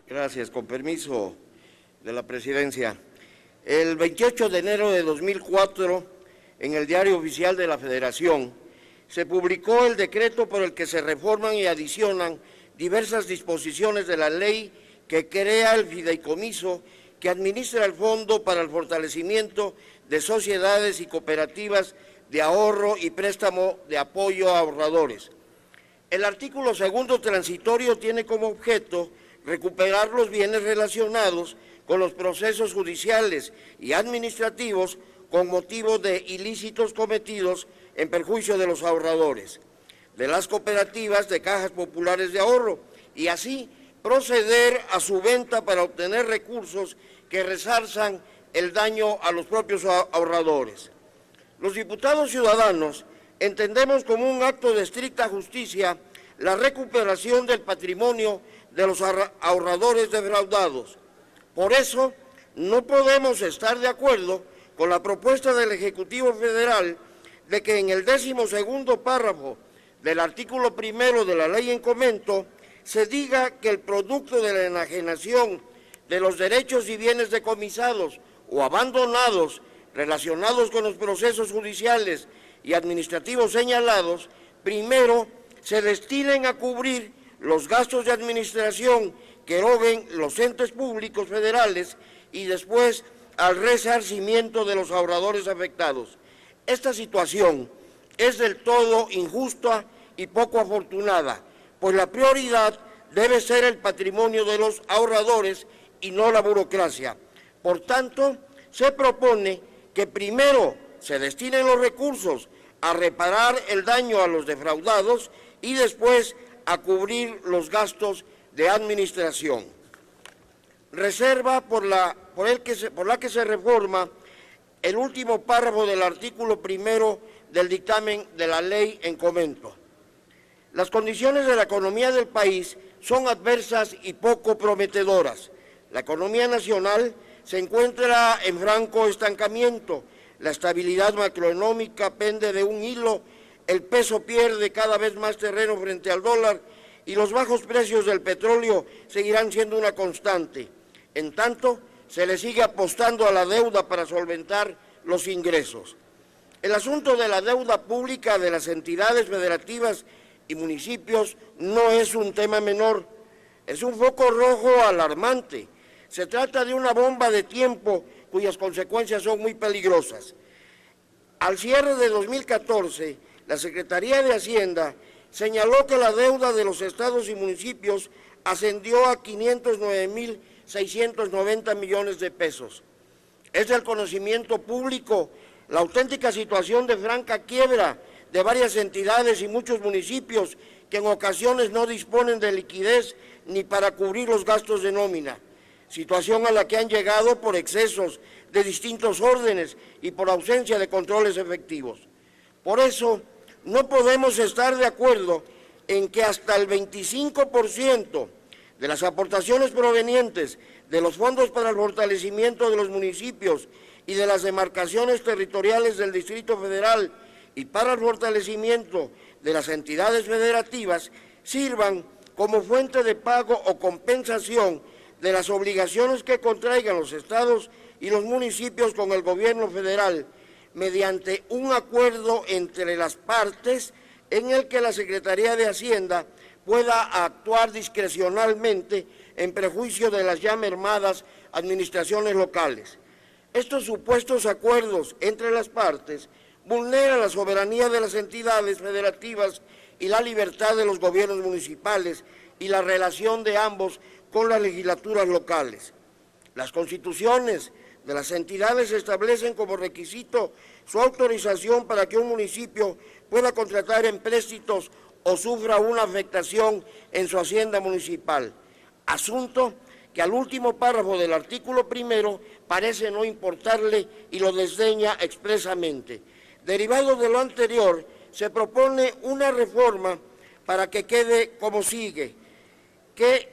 Gracias, con permiso de la Presidencia. El 28 de enero de 2004, en el Diario Oficial de la Federación, se publicó el decreto por el que se reforman y adicionan diversas disposiciones de la ley que crea el fideicomiso que administra el Fondo para el Fortalecimiento de Sociedades y Cooperativas de Ahorro y Préstamo de Apoyo a Ahorradores. El artículo segundo transitorio tiene como objeto recuperar los bienes relacionados con los procesos judiciales y administrativos con motivo de ilícitos cometidos en perjuicio de los ahorradores, de las cooperativas de cajas populares de ahorro, y así proceder a su venta para obtener recursos que resarzan el daño a los propios ahorradores. Los diputados ciudadanos entendemos como un acto de estricta justicia la recuperación del patrimonio de los ahorradores defraudados. Por eso, no podemos estar de acuerdo con la propuesta del Ejecutivo Federal de que en el 12º párrafo del artículo 1 de la ley en comento se diga que el producto de la enajenación de los derechos y bienes decomisados o abandonados relacionados con los procesos judiciales y administrativos señalados, primero se destinen a cubrir los gastos de administración que eroguen los entes públicos federales y después al resarcimiento de los ahorradores afectados. Esta situación es del todo injusta y poco afortunada, pues la prioridad debe ser el patrimonio de los ahorradores y no la burocracia. Por tanto, se propone que primero se destinen los recursos a reparar el daño a los defraudados y después a cubrir los gastos de administración. Reserva por la que se reforma el último párrafo del artículo 1 del dictamen de la ley en comento. Las condiciones de la economía del país son adversas y poco prometedoras. La economía nacional se encuentra en franco estancamiento, la estabilidad macroeconómica pende de un hilo, el peso pierde cada vez más terreno frente al dólar y los bajos precios del petróleo seguirán siendo una constante. En tanto, se le sigue apostando a la deuda para solventar los ingresos. El asunto de la deuda pública de las entidades federativas y municipios no es un tema menor, es un foco rojo alarmante. Se trata de una bomba de tiempo cuyas consecuencias son muy peligrosas. Al cierre de 2014, la Secretaría de Hacienda señaló que la deuda de los estados y municipios ascendió a 509.690 millones de pesos. Es del conocimiento público la auténtica situación de franca quiebra de varias entidades y muchos municipios que en ocasiones no disponen de liquidez ni para cubrir los gastos de nómina, situación a la que han llegado por excesos de distintos órdenes y por ausencia de controles efectivos. Por eso, no podemos estar de acuerdo en que hasta el 25% de las aportaciones provenientes de los fondos para el fortalecimiento de los municipios y de las demarcaciones territoriales del Distrito Federal y para el fortalecimiento de las entidades federativas sirvan como fuente de pago o compensación de las obligaciones que contraigan los estados y los municipios con el gobierno federal, mediante un acuerdo entre las partes en el que la Secretaría de Hacienda pueda actuar discrecionalmente en perjuicio de las ya mermadas administraciones locales. Estos supuestos acuerdos entre las partes vulneran la soberanía de las entidades federativas y la libertad de los gobiernos municipales y la relación de ambos con las legislaturas locales. Las constituciones de las entidades establecen como requisito su autorización para que un municipio pueda contratar empréstitos o sufra una afectación en su hacienda municipal, asunto que al último párrafo del artículo 1 parece no importarle y lo desdeña expresamente. Derivado de lo anterior, se propone una reforma para que quede como sigue, que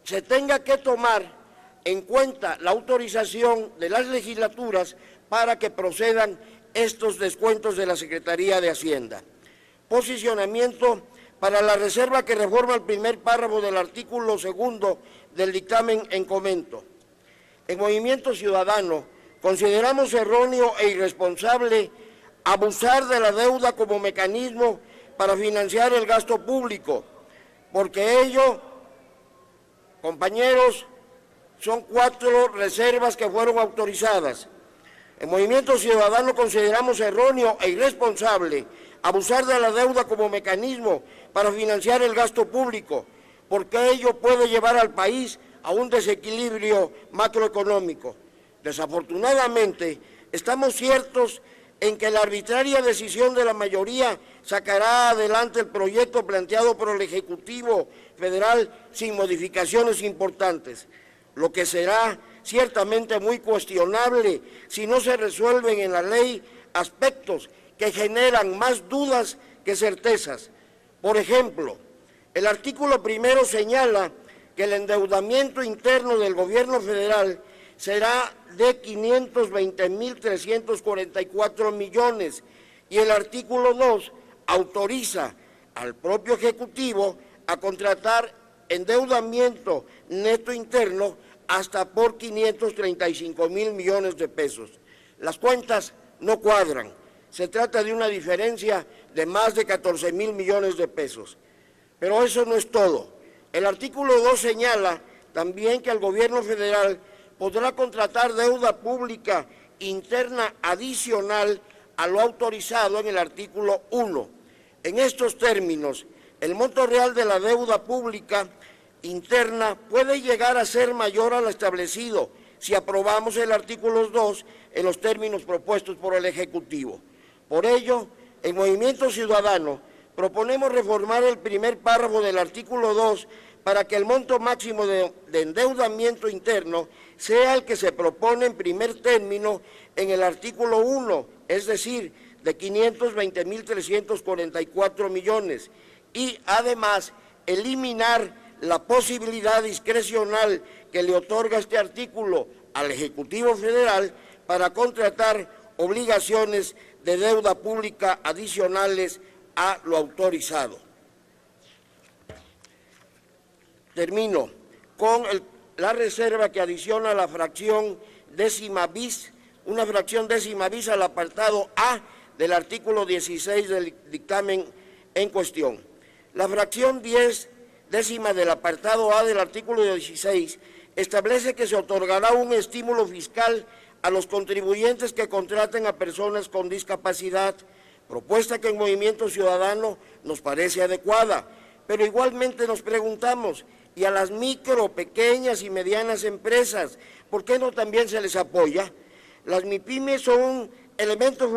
se tenga que tomar en cuenta la autorización de las legislaturas para que procedan estos descuentos de la Secretaría de Hacienda. Posicionamiento para la reserva que reforma el primer párrafo del artículo 2 del dictamen en comento. En Movimiento Ciudadano consideramos erróneo e irresponsable abusar de la deuda como mecanismo para financiar el gasto público, porque ello, compañeros, son 4 reservas que fueron autorizadas. En Movimiento Ciudadano consideramos erróneo e irresponsable abusar de la deuda como mecanismo para financiar el gasto público, porque ello puede llevar al país a un desequilibrio macroeconómico. Desafortunadamente, estamos ciertos en que la arbitraria decisión de la mayoría sacará adelante el proyecto planteado por el Ejecutivo Federal sin modificaciones importantes, lo que será ciertamente muy cuestionable si no se resuelven en la ley aspectos que generan más dudas que certezas. Por ejemplo, el artículo 1 señala que el endeudamiento interno del gobierno federal será de 520.344 millones y el artículo 2 autoriza al propio Ejecutivo a contratar endeudamiento neto interno hasta por 535.000 millones de pesos. Las cuentas no cuadran. Se trata de una diferencia de más de 14.000 millones de pesos. Pero eso no es todo. El artículo 2 señala también que el gobierno federal podrá contratar deuda pública interna adicional a lo autorizado en el artículo 1. En estos términos, el monto real de la deuda pública interna puede llegar a ser mayor a lo establecido si aprobamos el artículo 2 en los términos propuestos por el Ejecutivo. Por ello, en Movimiento Ciudadano proponemos reformar el primer párrafo del artículo 2 para que el monto máximo de endeudamiento interno sea el que se propone en primer término en el artículo 1, es decir, de 520.344 millones, y además eliminar la posibilidad discrecional que le otorga este artículo al Ejecutivo Federal para contratar obligaciones de deuda pública adicionales a lo autorizado. Termino con la reserva que adiciona la fracción décima bis, una fracción décima bis al apartado A del artículo 16 del dictamen en cuestión. La fracción 10 décima del apartado A del artículo 16 establece que se otorgará un estímulo fiscal a los contribuyentes que contraten a personas con discapacidad, propuesta que en Movimiento Ciudadano nos parece adecuada, pero igualmente nos preguntamos, ¿y a las micro, pequeñas y medianas empresas, por qué no también se les apoya? Las MIPYMES son un elemento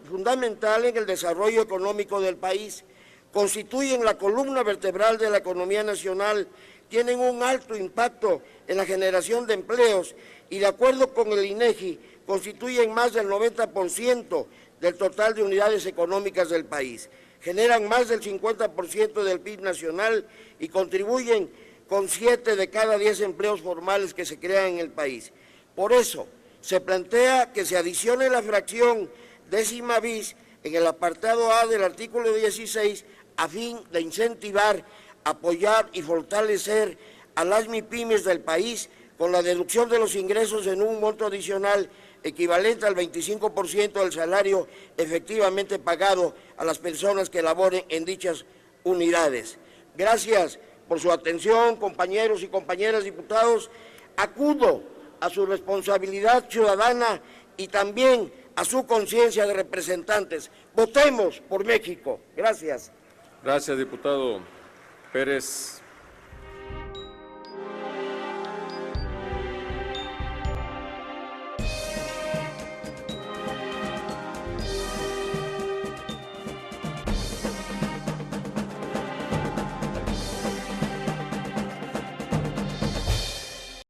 fundamental en el desarrollo económico del país, constituyen la columna vertebral de la economía nacional, tienen un alto impacto en la generación de empleos y, de acuerdo con el INEGI, constituyen más del 90% del total de unidades económicas del país. Generan más del 50% del PIB nacional y contribuyen con 7 de cada 10 empleos formales que se crean en el país. Por eso, se plantea que se adicione la fracción décima bis en el apartado A del artículo 16 a fin de incentivar, apoyar y fortalecer a las MIPYMES del país con la deducción de los ingresos en un monto adicional equivalente al 25% del salario efectivamente pagado a las personas que laboren en dichas unidades. Gracias por su atención, compañeros y compañeras diputados. Acudo a su responsabilidad ciudadana y también a su conciencia de representantes. Votemos por México. Gracias. Gracias, diputado Pérez.